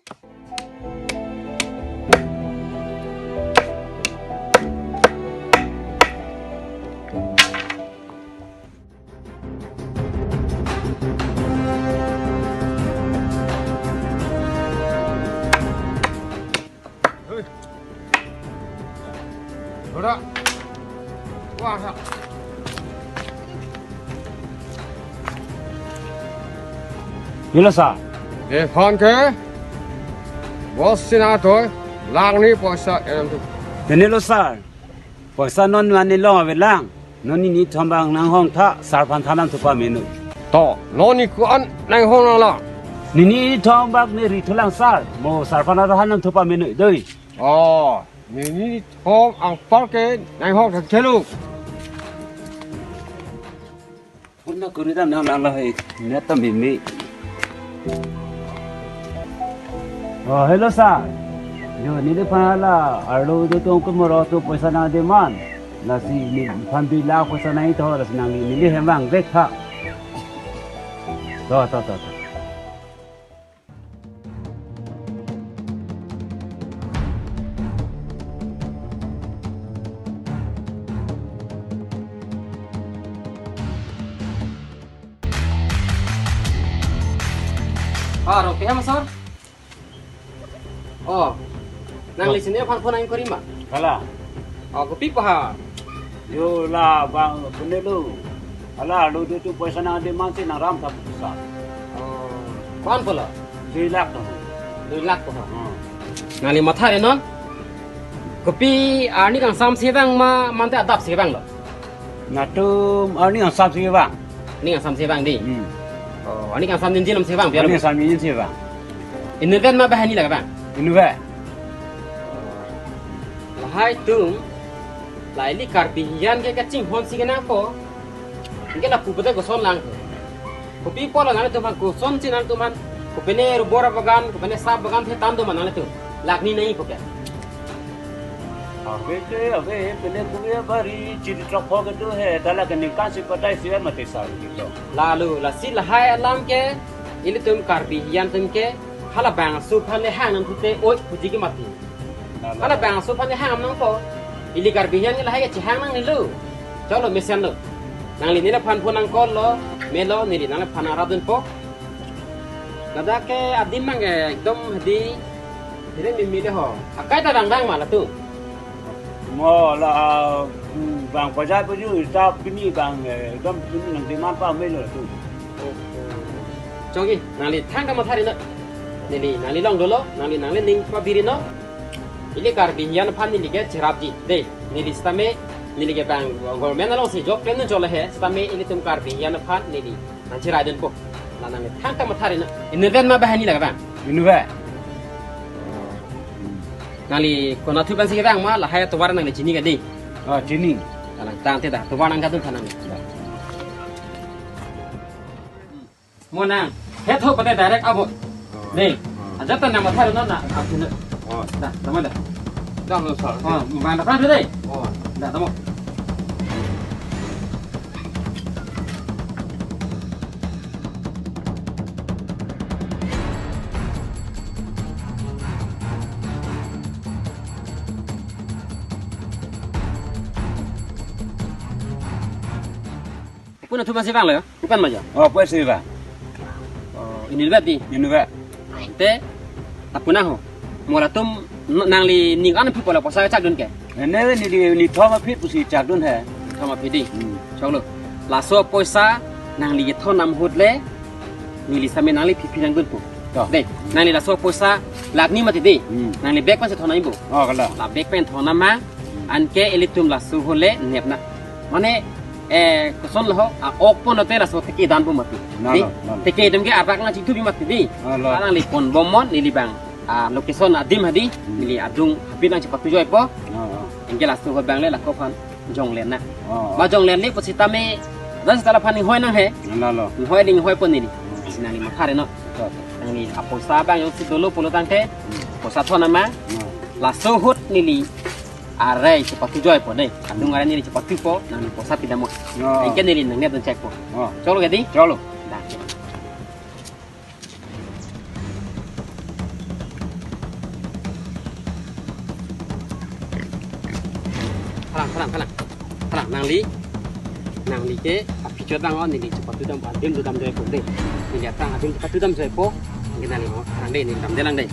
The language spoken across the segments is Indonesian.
Udah. Wah, sak. Hilo sa. Phone ke? Bos senator, lang ni puasa yang tu. Denilo sa. Poisa non mani long avelang. Noni ni thambang nang hong tha sarpan thanam thupa menu. To, lo ni kuan nang hong la. Nini thambak ni rithulang sar. Mo sarpan thanam thupa menu doi. Oh, ni hong ang parke nang hong tak celu. Punna kuridam nang lang lai netam bimi. Oh, hello sa. Yo ni de pala arlo de tong ko moro to poisa na demand. Nasi ni pambila ko sa nai to ras nang ni ni hemang dek tha. To. Oke mas Sor. Oh, nang lisinnya phone ang korima. Kala. Kopi pa. Yo la bang punelu. Ala lo de tu poisa na demand si nang ram tha sa. Kuan pala. 2 lakh to. 2 lakh pa. Ngali matha re non. Kopi ani kang sam sebang ma mante adap sebang lo. Natum ani ang sam si bang. Ni kang sam sebang di. Oh, ani kang sam din jinam sebang biar. Ani sam ni si bang. Ini kan ma bahani lah bang. Inu ba. Lahai tung. Lai li karbi yan ke kacing hon si kana ko. Ingke la pupete ko son lang. Kopi pola ngale tuman ko son si nan tuman. Ko pene rubora bagan, ko pene sab bagan the tam do manale tu. Lakni nahi pokya. Abe pele kuya bari chiri trok ho gadu hai tala ke nikah si patai siwa mate sar gitu. Lalu lasi lahai alam ke ili tum karbi yan tum ke hala bang su phane hang nam thute oi puji ki mati. Hala bang su phane hang nam ko ili karbi yan lahai ke chihang nang nilu. Chalo mesian lo. Nang li nila phan phonang kol lo melo nili nang phan aradun po. Nada ke adim mang ekdom hadi dire mimile ho. Akai ta bang bang mala tu. Mo la bang pajai paju ta pini bang dom pini nang demand pa melo tu. Jogi nali thang ma thari na. Nali long dolo nali ning pa birino. Ili karbi yan phan nili ke chirapji de nili stame nili ke bang government lo si job plan jola he stame ili tum karbi yan phan nili nan chirai den po. Nali thang ma thari na. Inven ma bahani la bang. Inu ba. Nali kona thu ban si bang ma la hay to war nang chini ga de. Ah chini. Nang tang te da to war nang ga tu thanang. Mo nang he tho pa de direct abo. De. Aja ta nang ma thari na na apu na. Da, tama da. Dah lo sar. Ma na pan de. Da tamo. Puna tu masih bang le, bukan maja. Oh pues si ba. Ini berarti. Inu ba. Te, apuna ho. Mola tum nang li ning an people la pasai chak dun ke. Ne ni thoma phit pusi chak dun hai. Thama phidi. Chong lo. La so poisa nang li tho nam hut le. Ni li same nang li phi nang dun pu. De, nang li la so poisa lak ni mati de. Nang li bek pan se tho nai bu. Oh kala. La bek pen tho nam ma an ke elitum la su hole nep na. Mane koson lo a ok pon te la so te dan bu mati. Te ke dem ke apak na chitu bi mati di. Nang li pon bomon ni li bang. Location adim hadi nili adung hapi nang cepat tujuh po engke lastu ho bang le la ko phan jong len na ba jong len li posita me dan setelah phan hoi nang he Lalo. hoi ding hoi pon nili sinali makhare no nang ni aposa bang yo si dulu puluh tangke posa thona ma lastu hut nili are cepat tujuh po deh adung are nili cepat tu po nang ni posa pidamo engke nili nang net dan cek po cholo gadi Cholo. nangli ke api jodang on nili cepat tu dam adem tu dam jai pun deh nili atang adem cepat tu dam jai po kita nali mau orang deh nili dam delang deh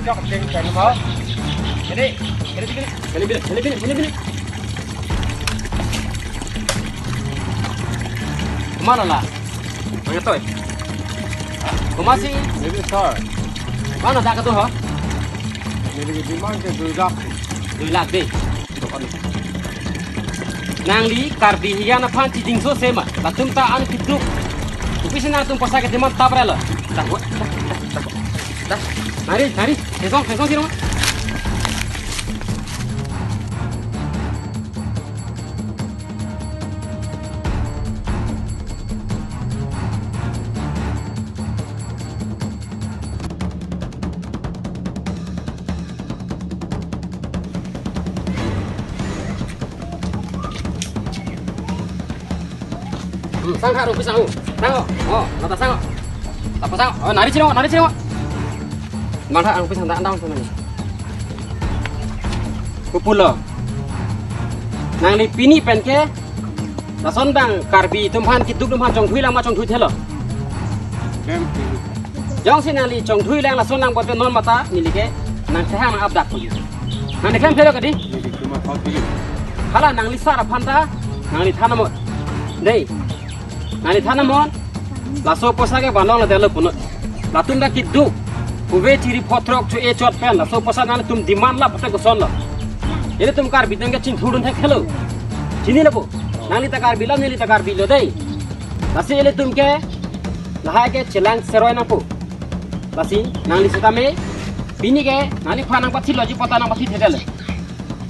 Cok ceng ceng mau. Jadi bini. Kemana lah? Mana tu? Kemasi? Ini sar. Mana tak ketu ha? Ini di mana ke dudak? Dulak deh. Nangli karbi hiyan apaan cijing so sema. Latum ta an kiduk. Kupisi na tum pasake teman tabrala. Dah. Mari. Hesong sini mah. Sangka rupi sangu. Sangu. Oh, nata sangu. Apa sangu? Oh, nari sini mah. Mana ang pisang tak andang sama ni. Kupula. Nang li pini pen ke. Rason bang karbi tumhan kiduk tumhan jong thui lang ma jong thui thelo. Kem. Jong si nang li jong thui lang rason nang bote non mata ni li ke nang sehang nang abdak pu. Nang ni kem thelo ka di. Ini cuma kau pilih. Hala nang li sara phanta nang li thanamo. Dei. Nang li thanamo. La so posa ke banong la delo punut. La tum da kiduk. Kuwe ciri potrok cu ecot pen la so posa nang tum demand la pata ko son la. Ele tum kar bidang ke chin thudun thak hello. Chini la po. Nali ta kar bilam nili ta kar bilo dei. Lasi ele tum ke lahai ke chelang seroi na po. Lasi nangli sutame bini ke nali phanang pathi loji pata nang pathi thedel.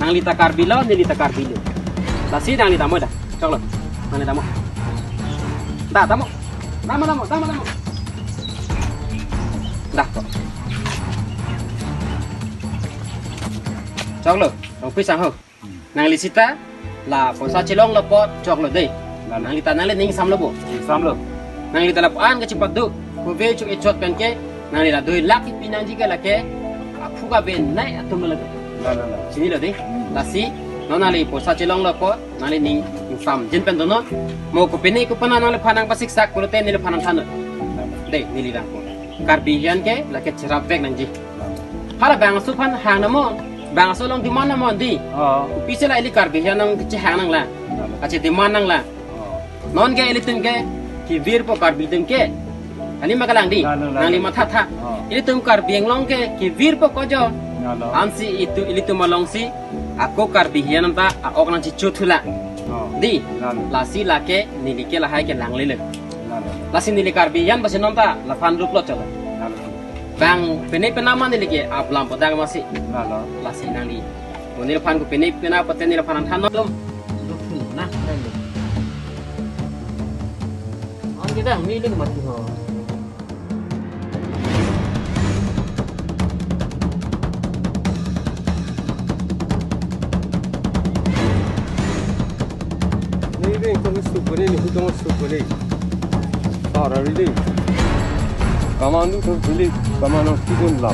Nangli ta kar bilo nili ta kar bilo. Lasi nangli damo da. Choklo. Mane damo. Da damo. Damo. Dah kok. Chok lo, ông phi sang ho. Nang li sita la posa chelong lo pot chok lo dei. Nang li ta nang li ning sam lo bo. Sam lo. Nang li ta la an ke cepat du. Ku ve chu e chot pen ke nang li la doi lak pinang ji ke la ke. Aku ka ben nai atum lo. La. Sini lo dei. La si nang li posa chelong lo pot nang li ning sam jin pen dono. Mo ku peni ku pana nang li phanang pasik sak ku te ni li phanang than. Dei ni li dang ko. Karbihan ke la ke cerap vek nang ji. Hala bang su phan hang na mo. Bang so long di mana mo di. Oh. Pisi la ili karbihan nang ke hang nang la. Ache di mana nang la. Non ke ili tum ke ki vir po karbihan ke. Ani makalang di. Nang li matha tha. Ili tum karbihan long ke ki vir po ko jo. Ansi itu ili tum long si ako karbihan nang ta ok nang chi chuthula. Di. Lasi la ke nili ke la hai ke lang le. Lasi nili karbihan basi non ta la fan rup lo chalo. Bang penai penama nili ke aplam podang masih. Lasi nali. Nili fan ku penai pena poten nili fanan than nom. Nah, on kita milih mati ho. Ini kau super ni, kau super ni. Sara ini. Kamandu tu pilih, kamandu tikun lam.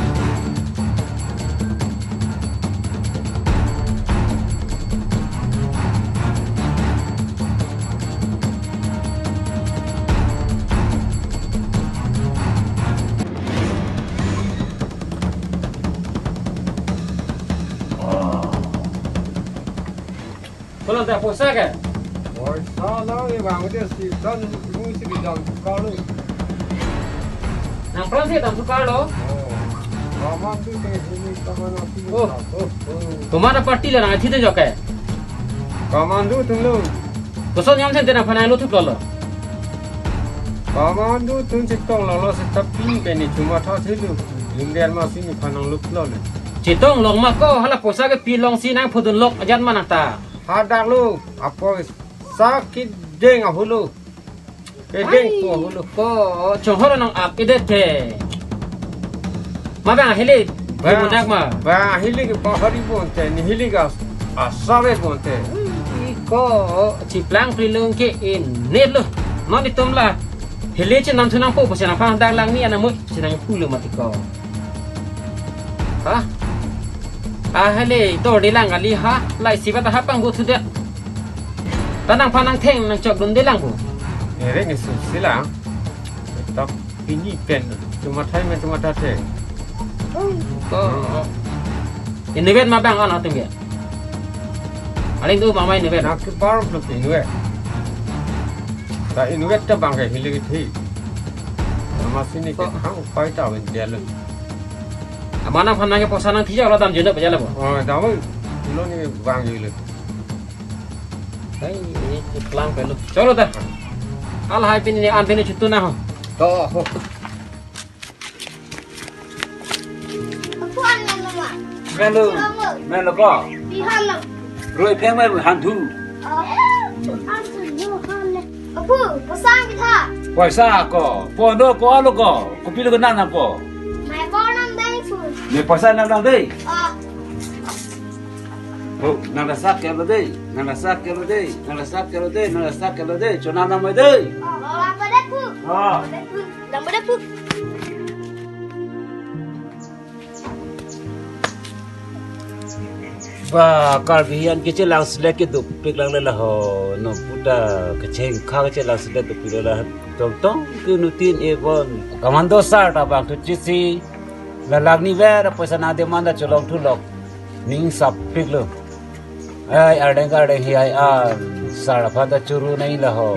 Kalau tak puasa ke? Oh, salah ni bang dia si dan mesti dijang kalau. Nang pelan sih tak suka lo. Kamandu tu ini kamandu tikun Oh. lam. Kemana parti lah nang thide joke? Kamandu tu lo. Koson yang sen tena fanai lo tu lo. Kamandu tu ciptong lalu setapi beni cuma thau thilu. Indian masih ni panang lup lo. Citong long mak ko hala puasa ke pilong si nang phudun lok ajan mana ta. Hadak lu apa sakit deng apa lu? deng ko hulu. Ko chonghoro nang ap ide ke. Ma bang hili. Budak ma. Ba hili ke bahari bonte ni hili ga asabe bonte. Ko ciplang prilung ke in net lo. No ditum lah. Hili chen nam thunang po pasenang phang dang lang ni anamut senang pulu mati ko. Ha? Hili to di lang ali ha. Lai sibat ha pang bu thu de. Tanang panang theng nang chok dun de lang bu. Ere ni su silang. Tak ini pen cuma thai me cuma tate. Ko Innovet ma bang on atung ya. Aling tu ma mai innovet. Nak ke bar plus inuet. Tak inuet ta bang ke hili ke thi. Nama sini ke hang pai ta ben dia lu. Amana phanang ke posanang thija lo dam jena bajala bo. Oh, dah mau. Lo ni bang je lu. Hai ini ciplang pelu. Chalo dah. Al hai pin ni an pin chutu na ho. To. Aku anak mama. Melo, melo ko. Di mana? Roi pheng mai hantu. Aku di mana? Aku pasang kita. Paisa ko. Pondo ko alo ko. Ko pilo ko nana ko. Mai bonam dai pun. Me paisa nang dang dei. Ah, Oh, nang da sak kelo dei. Nang da sak kelo dei. Nang da sak kelo dei. Nang da sak kelo dei. Chona na mai dei. apa dah pun? Ha. Lama dah pun. Ba kar bihan ke chelang selek ke dup pik lang la ho no puta ke cheng kha ke chelang selek dup pik la tong tong ke nutin e bon kamando sar ta bang tu chisi la lag ni ver paisa na de manda cholong thu lok ning sap pik lo ai ardeng hi ai a sar pha da churu nai la ho